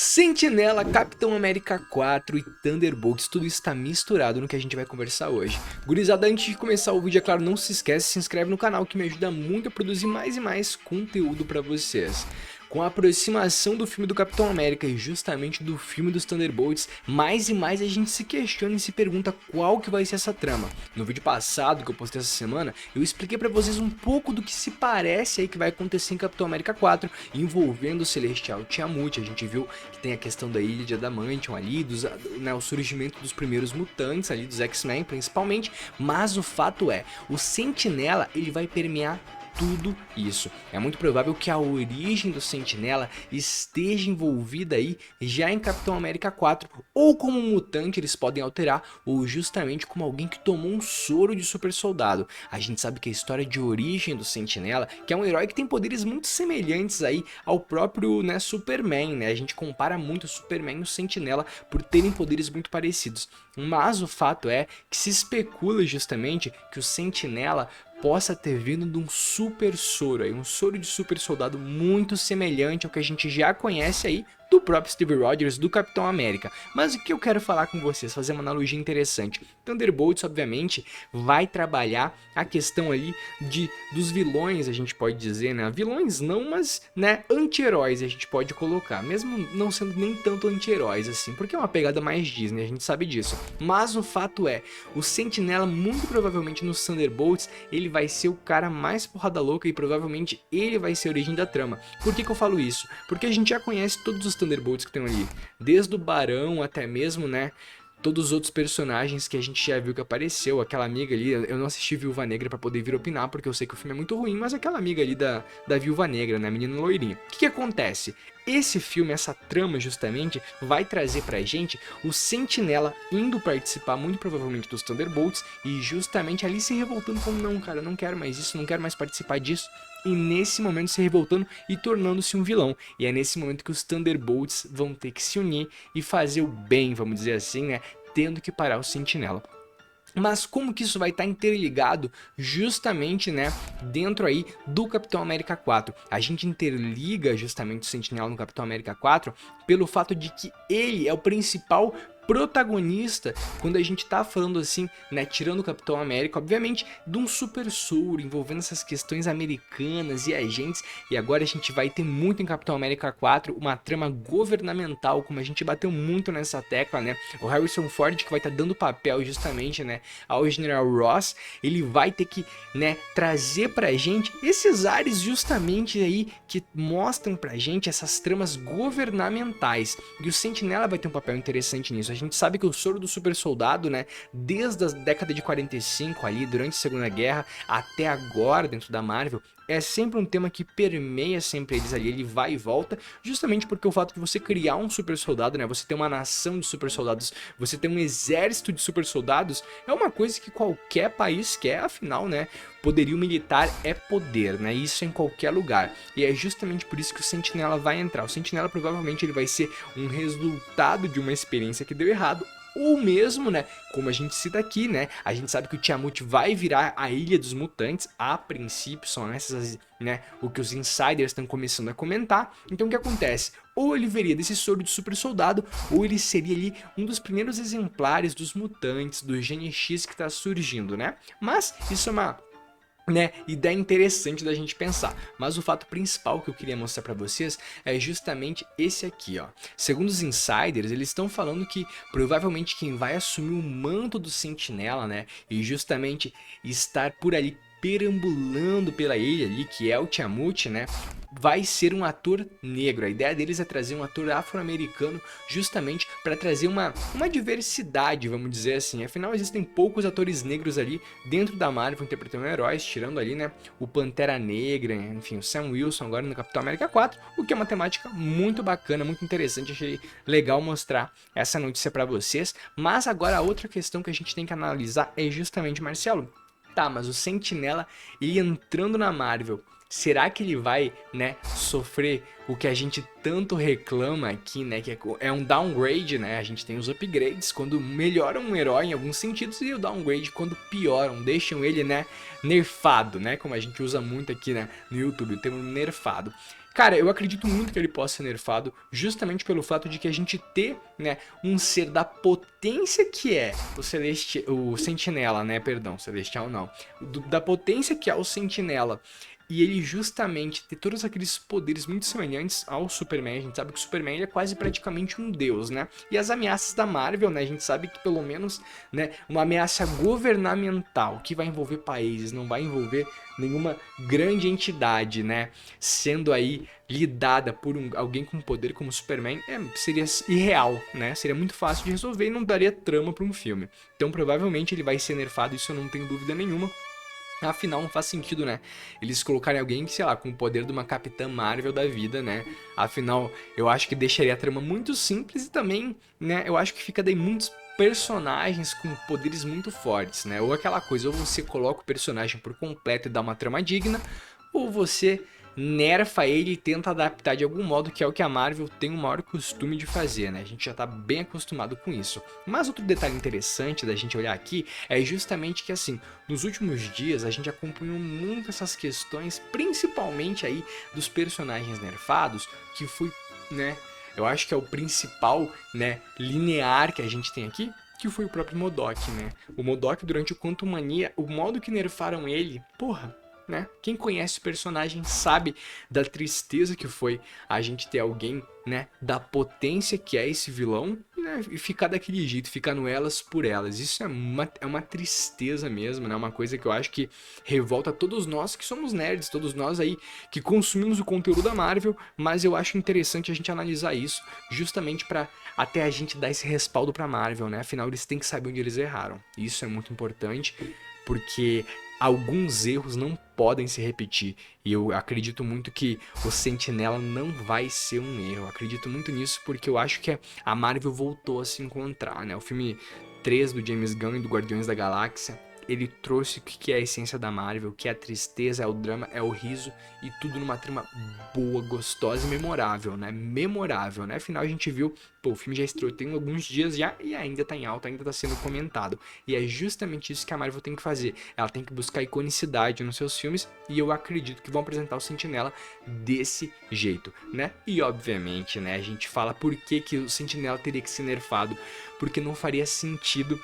Sentinela, Capitão América 4 e Thunderbolts, tudo está misturado no que a gente vai conversar hoje. Gurizada, antes de começar o vídeo, é claro, não se esquece, se inscreve no canal que me ajuda muito a produzir mais e mais conteúdo para vocês. Com a aproximação do filme do Capitão América e justamente do filme dos Thunderbolts, mais e mais a gente se questiona e se pergunta qual que vai ser essa trama. No vídeo passado que eu postei essa semana, eu expliquei pra vocês um pouco do que se parece aí que vai acontecer em Capitão América 4, envolvendo o Celestial Tiamut. A gente viu que tem a questão da Ilha de Adamantium ali, o surgimento dos primeiros mutantes ali, dos X-Men principalmente, mas o fato é, o Sentinela ele vai permear tudo isso. É muito provável que a origem do Sentinela esteja envolvida aí já em Capitão América 4, ou como um mutante eles podem alterar, ou justamente como alguém que tomou um soro de super soldado. A gente sabe que a história de origem do Sentinela, que é um herói que tem poderes muito semelhantes aí ao próprio, Superman, A gente compara muito o Superman e o Sentinela por terem poderes muito parecidos. Mas o fato é que se especula justamente que o Sentinela possa ter vindo de um super soro aí, um soro de super soldado muito semelhante ao que a gente já conhece aí do próprio Steve Rogers, do Capitão América. Mas o que eu quero falar com vocês, fazer uma analogia interessante. Thunderbolts, obviamente, vai trabalhar a questão ali dos vilões, a gente pode dizer, vilões não, mas, anti-heróis a gente pode colocar, mesmo não sendo nem tanto anti-heróis assim, porque é uma pegada mais Disney, a gente sabe disso. Mas o fato é, o Sentinela, muito provavelmente nos Thunderbolts, ele vai ser o cara mais porrada louca e provavelmente ele vai ser a origem da trama. Por que eu falo isso? Porque a gente já conhece todos os Thunderbolts que tem ali, desde o Barão até mesmo, todos os outros personagens que a gente já viu que apareceu, aquela amiga ali, eu não assisti Viúva Negra pra poder vir opinar, porque eu sei que o filme é muito ruim, mas aquela amiga ali da Viúva Negra, a menina loirinha. O que acontece? Esse filme, essa trama justamente, vai trazer pra gente o Sentinela indo participar muito provavelmente dos Thunderbolts e justamente ali se revoltando falando, não cara, não quero mais isso, não quero mais participar disso. E nesse momento se revoltando e tornando-se um vilão. E é nesse momento que os Thunderbolts vão ter que se unir e fazer o bem, vamos dizer assim, tendo que parar o Sentinela. Mas como que isso vai estar interligado justamente, dentro aí do Capitão América 4? A gente interliga justamente o Sentinela no Capitão América 4 pelo fato de que ele é o principal protagonista quando a gente tá falando assim, tirando o Capitão América, obviamente, de um super soro envolvendo essas questões americanas e agentes, e agora a gente vai ter muito em Capitão América 4 uma trama governamental, como a gente bateu muito nessa tecla, o Harrison Ford que vai estar dando papel justamente, ao General Ross, ele vai ter que, trazer pra gente esses ares justamente aí que mostram pra gente essas tramas governamentais, e o Sentinela vai ter um papel interessante nisso. A gente sabe que o soro do super soldado, desde a década de 45 ali, durante a Segunda Guerra, até agora dentro da Marvel, é sempre um tema que permeia sempre eles ali, ele vai e volta, justamente porque o fato de você criar um super soldado, você ter uma nação de super soldados, você ter um exército de super soldados, é uma coisa que qualquer país quer, afinal, poderio militar é poder, isso em qualquer lugar. E é justamente por isso que o Sentinela vai entrar. O Sentinela provavelmente ele vai ser um resultado de uma experiência que deu errado, ou mesmo, como a gente cita aqui, a gente sabe que o Tiamut vai virar a Ilha dos Mutantes, a princípio, são essas, o que os insiders estão começando a comentar. Então o que acontece? Ou ele veria desse soro de super soldado, ou ele seria ali um dos primeiros exemplares dos mutantes, do Gene X que está surgindo, Mas isso é uma ideia interessante da gente pensar, mas o fato principal que eu queria mostrar pra vocês é justamente esse aqui, ó. Segundo os insiders, eles estão falando que provavelmente quem vai assumir o manto do Sentinela, e justamente estar por ali perambulando pela ilha ali, que é o Tiamut, vai ser um ator negro. A ideia deles é trazer um ator afro-americano justamente para trazer uma diversidade, vamos dizer assim. Afinal, existem poucos atores negros ali dentro da Marvel interpretando heróis, tirando ali, o Pantera Negra, enfim, o Sam Wilson agora no Capitão América 4, o que é uma temática muito bacana, muito interessante. Achei legal mostrar essa notícia para vocês. Mas agora a outra questão que a gente tem que analisar é justamente, Marcelo, tá, mas o Sentinela, ele entrando na Marvel, será que ele vai, sofrer o que a gente tanto reclama aqui, que é um downgrade, A gente tem os upgrades quando melhoram um herói em alguns sentidos e o downgrade quando pioram, deixam ele, nerfado, como a gente usa muito aqui, no YouTube, o termo nerfado. Cara, eu acredito muito que ele possa ser nerfado, justamente pelo fato de que a gente ter, né, um ser da potência que é o Sentinela, né, perdão, Celestial não, da potência que é o Sentinela, e ele justamente ter todos aqueles poderes muito semelhantes ao Superman. A gente sabe que o Superman ele é quase praticamente um deus, né? E as ameaças da Marvel, né? A gente sabe que pelo menos, né, uma ameaça governamental que vai envolver países, não vai envolver nenhuma grande entidade, né? Sendo aí lidada por alguém com poder como o Superman, seria irreal, né? Seria muito fácil de resolver e não daria trama para um filme. Então provavelmente ele vai ser nerfado, isso eu não tenho dúvida nenhuma. Afinal, não faz sentido, né? Eles colocarem alguém, sei lá, com o poder de uma Capitã Marvel da vida, né? Afinal, eu acho que deixaria a trama muito simples e também, né? Eu acho que fica daí muitos personagens com poderes muito fortes, né? Ou aquela coisa, ou você coloca o personagem por completo e dá uma trama digna, ou você nerfa ele e tenta adaptar de algum modo, que é o que a Marvel tem o maior costume de fazer, né? A gente já tá bem acostumado com isso. Mas outro detalhe interessante da gente olhar aqui é justamente que, assim, nos últimos dias a gente acompanhou muito essas questões, principalmente aí dos personagens nerfados, que foi, né, eu acho que é o principal, né, linear que a gente tem aqui, que foi o próprio MODOK, né? O MODOK, durante o Quantum Mania, o modo que nerfaram ele, porra, né? Quem conhece o personagem sabe da tristeza que foi a gente ter alguém, né, da potência que é esse vilão, né, e ficar daquele jeito, ficar no elas por elas. Isso é uma tristeza mesmo, né? Uma coisa que eu acho que revolta todos nós que somos nerds, todos nós aí que consumimos o conteúdo da Marvel, mas eu acho interessante a gente analisar isso, justamente para até a gente dar esse respaldo pra Marvel, né? Afinal, eles têm que saber onde eles erraram. Isso é muito importante, porque alguns erros não podem se repetir, e eu acredito muito que o Sentinela não vai ser um erro. Eu acredito muito nisso porque eu acho que a Marvel voltou a se encontrar, né? O filme 3 do James Gunn e do Guardiões da Galáxia, ele trouxe o que é a essência da Marvel, que é a tristeza, é o drama, é o riso, e tudo numa trama boa, gostosa e memorável, né? Memorável, né? Afinal, a gente viu, pô, o filme já estreou tem alguns dias já e ainda tá em alta, ainda tá sendo comentado. E é justamente isso que a Marvel tem que fazer. Ela tem que buscar iconicidade nos seus filmes, e eu acredito que vão apresentar o Sentinela desse jeito, né? E obviamente, né, a gente fala por que o Sentinela teria que ser nerfado, porque não faria sentido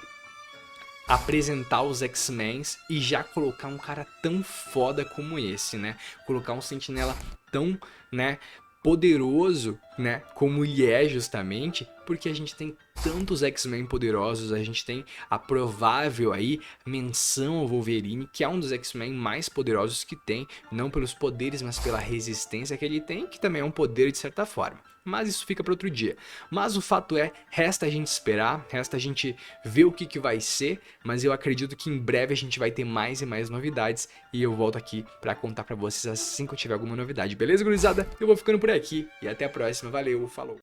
apresentar os X-Men e já colocar um cara tão foda como esse, né? Colocar um Sentinela tão, né, poderoso, né, como ele é justamente, porque a gente tem tantos X-Men poderosos, a gente tem a provável aí menção ao Wolverine, que é um dos X-Men mais poderosos que tem, não pelos poderes, mas pela resistência que ele tem, que também é um poder de certa forma. Mas isso fica para outro dia. Mas o fato é, resta a gente esperar, resta a gente ver o que vai ser, mas eu acredito que em breve a gente vai ter mais e mais novidades, e eu volto aqui para contar para vocês assim que eu tiver alguma novidade, beleza, gurizada? Eu vou ficando por aqui, e até a próxima, valeu, falou!